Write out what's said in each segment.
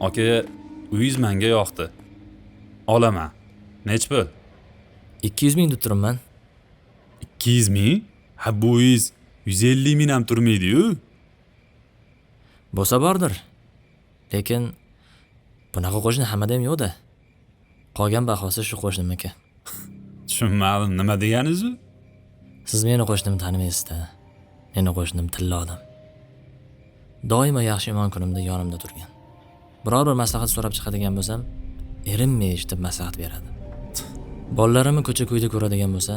Aka, uyingiz menga yoqdi. Olaman. Nech pul? 200 ming deb turibman. 200 ming? Ha, bu uyingiz 150 ming ham turmaydi-yu. Bo'lsa bordir. Lekin bunaqa qo'shni hammada ham yo'q-da. Qolgan bahosi shu qo'shnimniki. Tushunmadim, nima deganingiz u? Siz meni qo'shnimni tanimaysiz-da. Meni qo'shnim tilla odam. Doimo yaxshi yomon kunimda yonimda turgan. Biror bir maslahat so'rab chiqadigan bo'lsam, erinmay eshitib maslahat beradi. Bolalarimni ko'cha-ko'yda ko'radigan bo'lsa,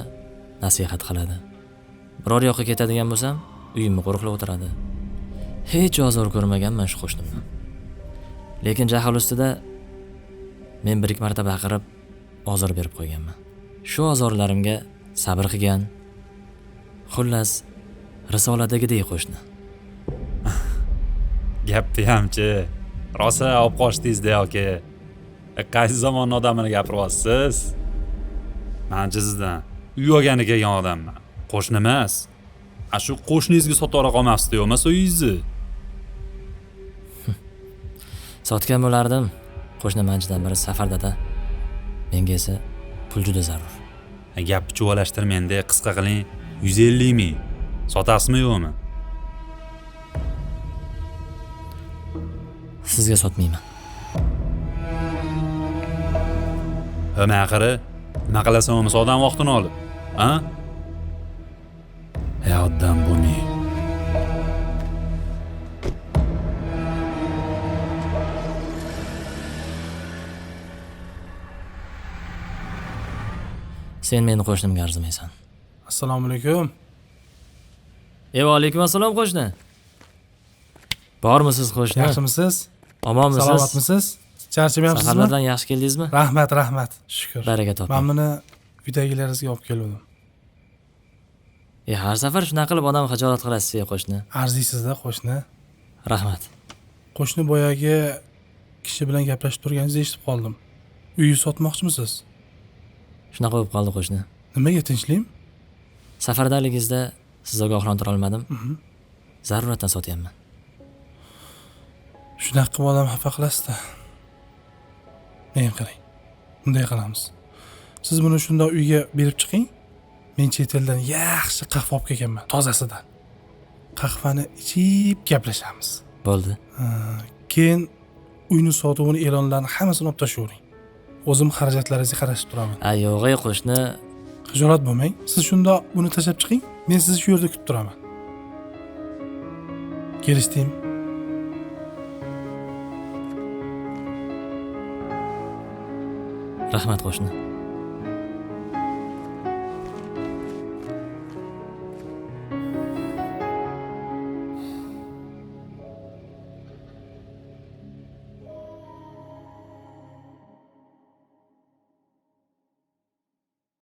nasihat qiladi. Biror yoqqa ketadigan bo'lsam, uyimni qo'riqlab o'tiradi. Hech ozor ko'rmaganman shu qo'shnimdan. Lekin jahl ustida men bir-ikki marta baqirib ozor berib qo'yganman. Shu ozorlarimga sabr qilgan. Xullas, risoladagidek qo'shni. Gapni hamchi. Rosa olib qochdingiz-da aka. Qaysi zamon odamini gapiryapsiz? Mencha sizdan uy olgani kelgan odamman. Qo'shni emas. Shu qo'shningizga sotib qolmabsiz yo'qmas uyingizni. Sotgan bo'lardim. Qo'shni manchidan biri safarda-da. Menga esa pul juda zarur. Gapni chuvalashtirmang-da, qisqa qiling. 150 ming. Sotasizmi yo'qmi? Sizga sotmayman. Nima qara? Nima qilasan uni sodam vaqtini olib? Ha? Odam bo'lmay. Sen meni qo'shnimga arzimaysan. Assalomu alaykum. Va alaykum assalom qo'shni. Bormisiz qo'shni? Yaxshimisiz? Omonmisiz? Salomatmisiz? Charchamayapsizmi? Safarlardan yaxshi keldingizmi? Rahmat. Shukr. Baraka toping. Men buni uydagilaringizga olib keldim. Har safar shunaqa qilib odam xijolat qilasiz qo'shni. Arziysizda qo'shni. Rahmat. Qo'shni boyagi kishi bilan gaplashib turganingizni eshitib qoldim. Uyni sotmoqchimisiz? Shunaqa bo'lib qoldi qo'shni. Nimaga tinchlikmi? Safardaligingizda sizni ogohlantira olmadim. Zaruratdan sotyapman. Shunaqa qilib odam xafa qilasiz-da. Men qarang. Bunday qilamiz. Siz buni shunda uyga berib chiqing. Men chet eldan yaxshi qahva olib kelganman, tozasidan. Qahvani ichib gaplashamiz. Bo'ldi. Keyin uyni sotuvini e'lonlarini hammasini olib tashlayvering. O'zim xarajatlaringizga qarashib turaman. Yo'q, qo'shni. Xijolat bo'lmang. Siz shunda buni tashlab chiqing. Men sizni shu yerda kutib turaman. Kelishdingmi? Rahmat qo'shni.